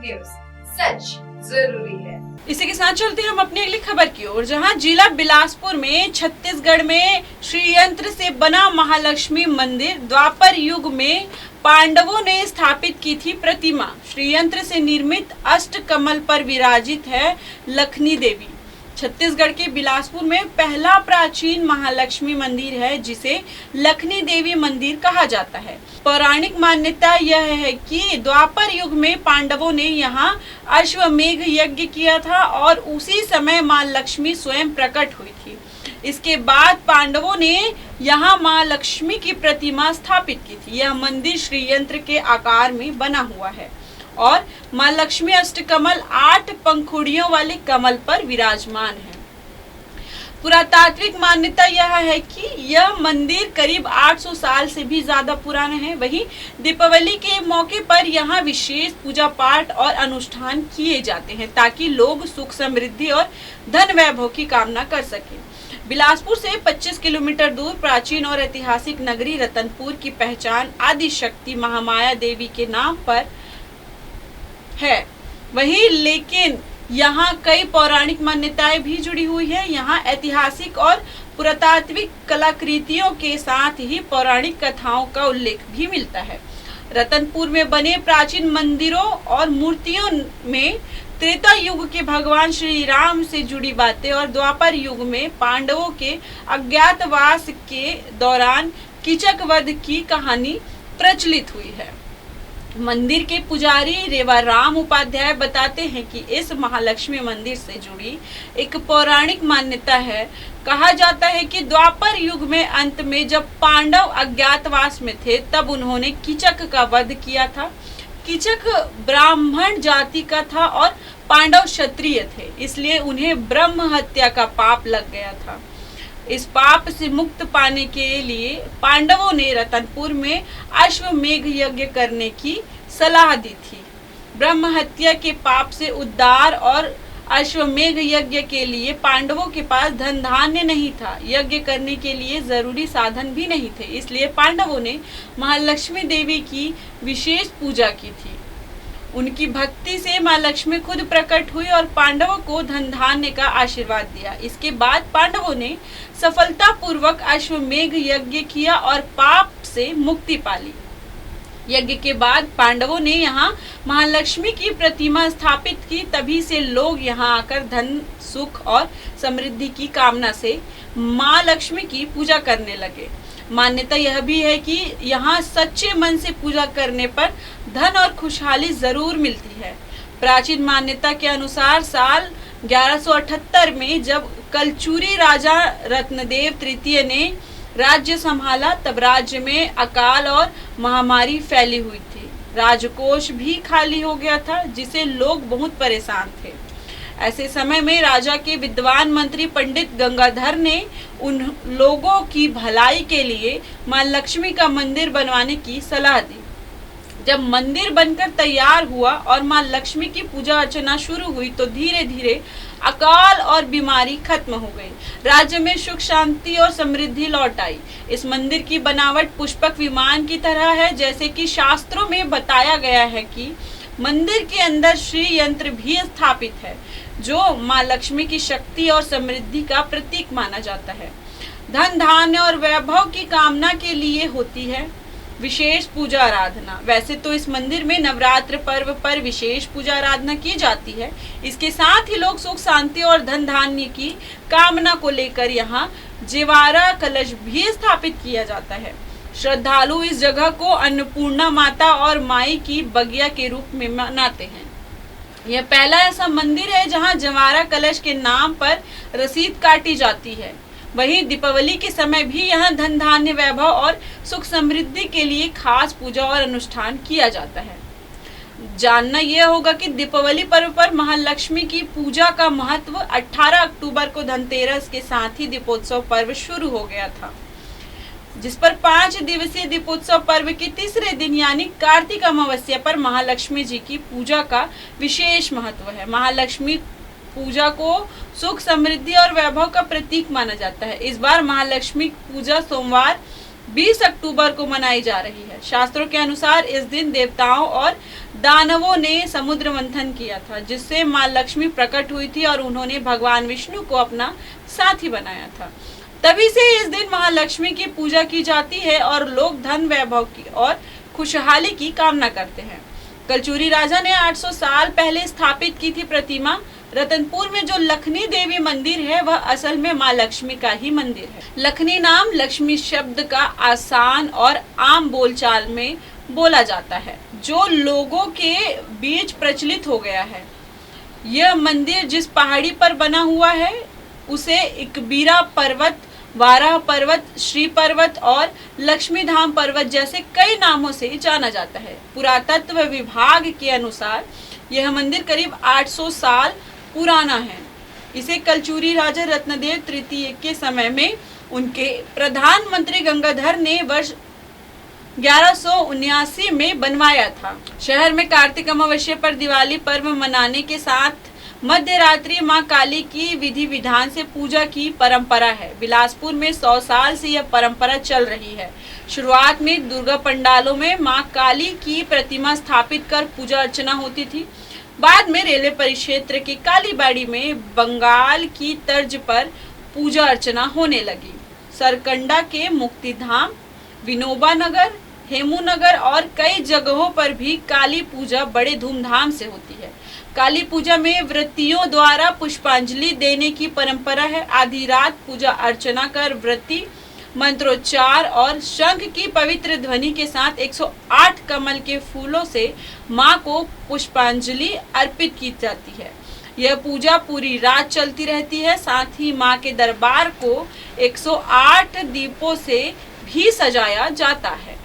News, सच जरूरी है। इसी के साथ चलते हैं हम अपनी अगली खबर की ओर, जहां जिला बिलासपुर में छत्तीसगढ़ में श्रीयंत्र से बना महालक्ष्मी मंदिर द्वापर युग में पांडवों ने स्थापित की थी प्रतिमा। श्रीयंत्र से निर्मित अष्टकमल पर विराजित है लखनी देवी। छत्तीसगढ़ के बिलासपुर में पहला प्राचीन महालक्ष्मी मंदिर है जिसे लखनी देवी मंदिर कहा जाता है। पौराणिक मान्यता यह है कि द्वापर युग में पांडवों ने यहाँ अश्वमेघ यज्ञ किया था और उसी समय मां लक्ष्मी स्वयं प्रकट हुई थी। इसके बाद पांडवों ने यहाँ मां लक्ष्मी की प्रतिमा स्थापित की थी। यह मंदिर श्रीयंत्र के आकार में बना हुआ है और मां लक्ष्मी अष्टकमल 8 पंखुड़ियों वाले कमल पर विराजमान है। पुरातात्विक मान्यता यह है कि यह मंदिर करीब 800 साल से भी ज्यादा पुराना है। वहीं दीपावली के मौके पर यहाँ विशेष पूजा पाठ और अनुष्ठान किए जाते हैं ताकि लोग सुख समृद्धि और धन वैभव की कामना कर सकें। बिलासपुर से 25 किलोमीटर दूर प्राचीन और ऐतिहासिक नगरी रतनपुर की पहचान आदि शक्ति महामाया देवी के नाम पर है। वहीं लेकिन यहाँ कई पौराणिक मान्यताएं भी जुड़ी हुई है। यहाँ ऐतिहासिक और पुरातात्विक कलाकृतियों के साथ ही पौराणिक कथाओं का उल्लेख भी मिलता है। रतनपुर में बने प्राचीन मंदिरों और मूर्तियों में त्रेता युग के भगवान श्री राम से जुड़ी बातें और द्वापर युग में पांडवों के अज्ञातवास के दौरान कीचक वध की कहानी प्रचलित हुई है। मंदिर के पुजारी रेवाराम उपाध्याय बताते हैं कि इस महालक्ष्मी मंदिर से जुड़ी एक पौराणिक मान्यता है। कहा जाता है कि द्वापर युग में अंत में जब पांडव अज्ञातवास में थे तब उन्होंने कीचक का वध किया था। कीचक ब्राह्मण जाति का था और पांडव क्षत्रिय थे, इसलिए उन्हें ब्रह्म हत्या का पाप लग गया था। इस पाप से मुक्त पाने के लिए पांडवों ने रतनपुर में अश्वमेघ यज्ञ करने की सलाह दी थी। ब्रह्म हत्या के पाप से उद्धार और अश्वमेघ यज्ञ के लिए पांडवों के पास धन धान्य नहीं था। यज्ञ करने के लिए जरूरी साधन भी नहीं थे, इसलिए पांडवों ने महालक्ष्मी देवी की विशेष पूजा की थी। उनकी भक्ति से मां लक्ष्मी खुद प्रकट हुई और पांडवों को धन धान्य का आशीर्वाद दिया। इसके बाद पांडवों ने सफलतापूर्वक अश्वमेघ यज्ञ किया और पाप से मुक्ति पाली। यज्ञ के बाद पांडवों ने यहाँ महालक्ष्मी की प्रतिमा स्थापित की। तभी से लोग यहाँ आकर धन, सुख और समृद्धि की कामना से मां लक्ष्मी की पूजा करने लगे। मान्यता यह भी है कि यहाँ सच्चे मन से पूजा करने पर धन और खुशहाली जरूर मिलती है। प्राचीन मान्यता के अनुसार साल 1178 में जब कलचुरी राजा रत्नदेव तृतीय ने राज्य संभाला तब राज्य में अकाल और महामारी फैली हुई थी। राजकोष भी खाली हो गया था जिससे लोग बहुत परेशान थे। ऐसे समय में राजा के विद्वान मंत्री पंडित गंगाधर ने उन लोगों की भलाई के लिए मां लक्ष्मी का मंदिर बनवाने की सलाह दी। जब मंदिर बनकर तैयार हुआ और मां लक्ष्मी की पूजा अर्चना शुरू हुई तो धीरे धीरे अकाल और बीमारी खत्म हो गई। राज्य में सुख शांति और समृद्धि लौट आई। इस मंदिर की बनावट पुष्पक विमान की तरह है। जैसे कि शास्त्रों में बताया गया है कि मंदिर के अंदर श्री यंत्र भी स्थापित है जो मां लक्ष्मी की शक्ति और समृद्धि का प्रतीक माना जाता है। धन धान्य और वैभव की कामना के लिए होती है विशेष पूजा आराधना। वैसे तो इस मंदिर में नवरात्र पर्व पर विशेष पूजा आराधना की जाती है। इसके साथ ही लोग सुख शांति और धन धान्य की कामना को लेकर यहाँ जेवारा कलश भी स्थापित किया जाता है। श्रद्धालु इस जगह को अन्नपूर्णा माता और माई की बगिया के रूप में मनाते हैं। यह पहला ऐसा मंदिर है जहां जवारा कलश के नाम पर रसीद काटी जाती है। वहीं दीपावली के समय भी यहाँ धन धान्य वैभव और सुख समृद्धि के लिए खास पूजा और अनुष्ठान किया जाता है। जानना यह होगा कि दीपावली पर्व पर महालक्ष्मी की पूजा का महत्व 18 अक्टूबर को धनतेरस के साथ ही दीपोत्सव पर्व शुरू हो गया था, जिस पर 5 दिवसीय दीपोत्सव पर्व के तीसरे दिन यानी कार्तिक अमावस्या पर महालक्ष्मी जी की पूजा का विशेष महत्व है। महालक्ष्मी पूजा को सुख समृद्धि और वैभव का प्रतीक माना जाता है। इस बार महालक्ष्मी पूजा सोमवार 20 अक्टूबर को मनाई जा रही है। शास्त्रों के अनुसार इस दिन देवताओं और दानवों ने समुद्र मंथन किया था, जिससे मां लक्ष्मी प्रकट हुई थी और उन्होंने भगवान विष्णु को अपना साथी बनाया था। तभी से इस दिन महालक्ष्मी की पूजा की जाती है और लोग धन वैभव की और खुशहाली की कामना करते हैं। कलचुरी राजा ने 800 साल पहले स्थापित की थी प्रतिमा। रतनपुर में जो लखनी देवी मंदिर है वह असल में मां लक्ष्मी का ही मंदिर है। लखनी नाम लक्ष्मी शब्द का आसान और आम बोलचाल में बोला जाता है, जो लोगों के बीच प्रचलित हो गया है। यह मंदिर जिस पहाड़ी पर बना हुआ है उसे इकबीरा पर्वत, वाराह पर्वत, श्री पर्वत और लक्ष्मी धाम पर्वत जैसे कई नामों से जाना जाता है। पुरातत्व विभाग के अनुसार यह मंदिर करीब 800 साल पुराना है। इसे कलचुरी राजा रत्नदेव तृतीय के समय में उनके प्रधानमंत्री गंगाधर ने वर्ष 1179 में बनवाया था। शहर में कार्तिक अमावस्या पर दिवाली पर्व मनाने के साथ मध्य रात्रि मां काली की विधि विधान से पूजा की परंपरा है। बिलासपुर में 100 साल से यह परंपरा चल रही है। शुरुआत में दुर्गा पंडालों में मां काली की प्रतिमा स्थापित कर पूजा अर्चना होती थी। बाद में रेलवे परिक्षेत्र के कालीबाड़ी में बंगाल की तर्ज पर पूजा अर्चना होने लगी। सरकंडा के मुक्तिधाम, विनोबा नगर, हेमू नगर और कई जगहों पर भी काली पूजा बड़े धूमधाम से होती है। काली पूजा में व्रतियों द्वारा पुष्पांजलि देने की परंपरा है। आधी रात पूजा अर्चना कर व्रती मंत्रोच्चार और शंख की पवित्र ध्वनि के साथ 108 कमल के फूलों से मां को पुष्पांजलि अर्पित की जाती है। यह पूजा पूरी रात चलती रहती है। साथ ही मां के दरबार को 108 दीपों से भी सजाया जाता है।